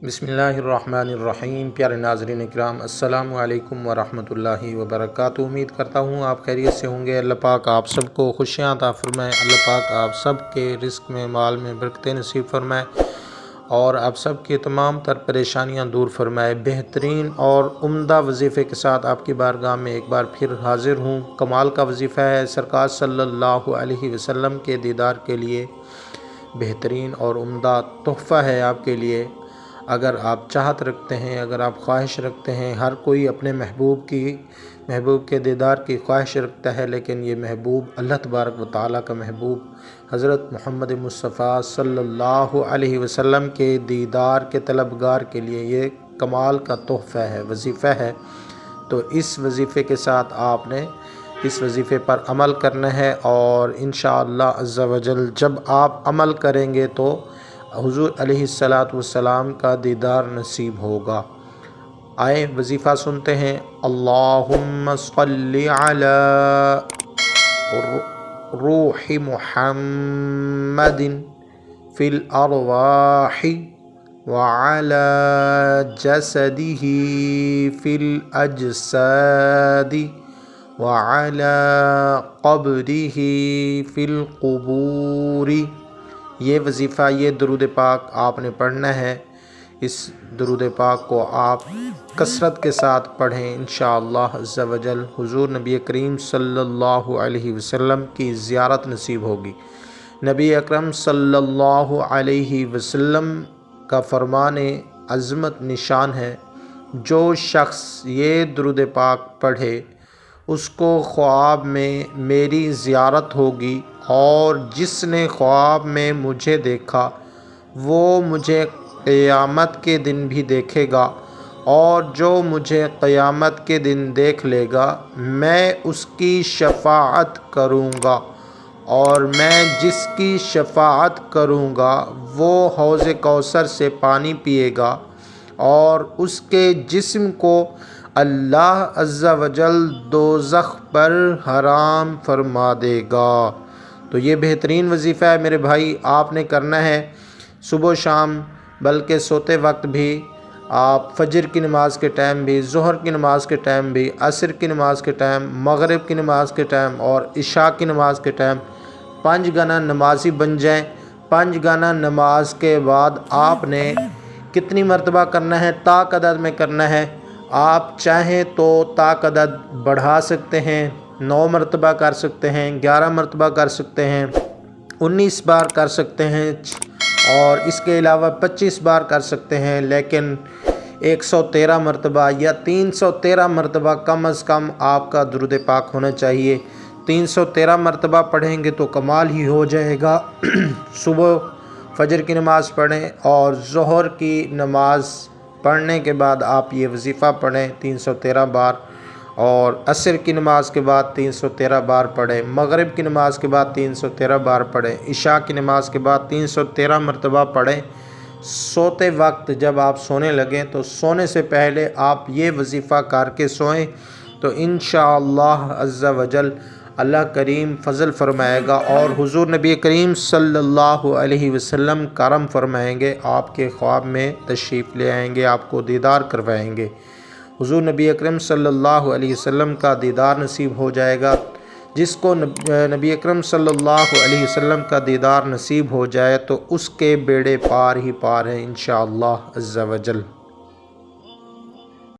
बिस्मिल्लाहिर्रहमानिर्रहीम। प्यारे नाज़रीन इकराम, अस्सलामु अलैकुम वरहमतुल्लाहि वबरकातुहू। उम्मीद करता हूँ आप खैरियत से होंगे। अल्लाह पाक आप सबको खुशियाँ अता फ़रमाए। अल्लाह पाक आप सब के रिज़्क़ में, माल में बरकतें नसीब फ़रमाए और आप सब की तमाम तर परेशानियाँ दूर फ़रमाए। बेहतरीन और उम्दा वजीफ़े के साथ आपकी बारगाह में एक बार फिर हाज़िर हूँ। कमाल का वजीफ़ा है, सरकार सल्लल्लाहु अलैहि वसल्लम के दीदार के लिए बेहतरीन और उम्दा तोहफ़ा है आपके लिए। अगर आप चाहत रखते हैं, अगर आप ख्वाहिश रखते हैं, हर कोई अपने महबूब के दीदार की ख्वाहिश रखता है, लेकिन ये महबूब अल्लाह तबारक व तआला का महबूब हज़रत मोहम्मद मुस्तफ़ा सल्लल्लाहु अलैहि वसल्लम के दीदार के तलबगार के लिए ये कमाल का तोहफ़ा है, वजीफ़ा है। तो इस वजीफ़े के साथ आपने इस वजीफ़े पर अमल करना है और इंशाअल्लाह अज़्ज़ा वजल जब आप अमल करेंगे तो हुज़ूर अलैहिस्सलातु वस्सलाम का दीदार नसीब होगा। आए वजीफ़ा सुनते हैं। अल्लाहुम्मा सल्लि अला रूहि मुहम्मदिन फ़िल अरवाहि व अला जसदिही फ़िल अजसादी व अला क़ब्रिही फ़िल क़ुबूरी। ये वजीफ़ा, ये दुरूद पाक आपने पढ़ना है। इस दुरूद पाक को आप कसरत के साथ पढ़ें, इंशाअल्लाह अज़्ज़ा वजल हुज़ूर नबी करीम सल्लल्लाहु अलैहि वसल्लम की ज़ियारत नसीब होगी। नबी अकरम सल्लल्लाहु अलैहि वसल्लम का फ़रमाने अज़मत निशान है, जो शख्स ये दुरूद पाक पढ़े उसको ख्वाब में मेरी ज़ियारत होगी और जिसने ख्वाब में मुझे देखा वो मुझे क़यामत के दिन भी देखेगा और जो मुझे क़यामत के दिन देख लेगा मैं उसकी शफ़ाअत करूँगा और मैं जिसकी शफ़ाअत करूँगा वो हौज़ कौसर से पानी पिएगा और उसके जिस्म को अल्लाह अज़्ज़ा वजल दोज़ख पर हराम फरमा देगा। तो ये बेहतरीन वजीफ़ा है मेरे भाई, आपने करना है सुबह शाम, बल्कि सोते वक्त भी आप फजर की नमाज़ के टाइम भी, ज़ोहर की नमाज़ के टाइम भी, असर की नमाज़ के टाइम, मगरिब की नमाज़ के टाइम और इशा की नमाज़ के टाइम 5 गाना नमाज़ी बन जाएं। 5 गाना नमाज के बाद आपने कितनी मरतबा करना है? ताक अदद में करना है। आप चाहें तो ताक अदद बढ़ा सकते हैं, 9 मरतबा कर सकते हैं, 11 मरतबा कर सकते हैं, 19 बार कर सकते हैं और इसके अलावा 25 बार कर सकते हैं, लेकिन 113 मरतबा या 313 मरतबा कम अज़ कम आपका दुरूद पाक होना चाहिए। 313 मरतबा पढ़ेंगे तो कमाल ही हो जाएगा। सुबह फजर की नमाज़ पढ़ें और ज़ोहर की नमाज़ पढ़ने के बाद आप ये वजीफ़ा पढ़ें 313 बार और असर की नमाज़ के बाद 313 बार पढ़ें, मगरिब की नमाज़ के बाद 313 बार पढ़ें, इशा की नमाज़ के बाद 313 मरतबा पढ़ें। सोते वक्त जब आप सोने लगें तो सोने से पहले आप ये वजीफ़ा करके सोएं तो इंशाअल्लाह अज़्ज़ा वजल अल्लाह करीम फ़ज़ल फ़रमाएगा और हुज़ूर नबी करीम सल्लल्लाहु अलैहि वसल्लम करम फ़रमाएंगे, आपके ख्वाब में तशरीफ़ ले आएंगे, आपको दीदार करवाएंगे। हुज़ूर नबी अकरम सल्लल्लाहु अलैहि वसल्लम का दीदार नसीब हो जाएगा। जिसको नबी अकरम सल्लल्लाहु अलैहि वसल्लम का दीदार नसीब हो जाए तो उसके बेड़े पार ही पार हैं इंशाअल्लाह अज़्ज़ा वजल।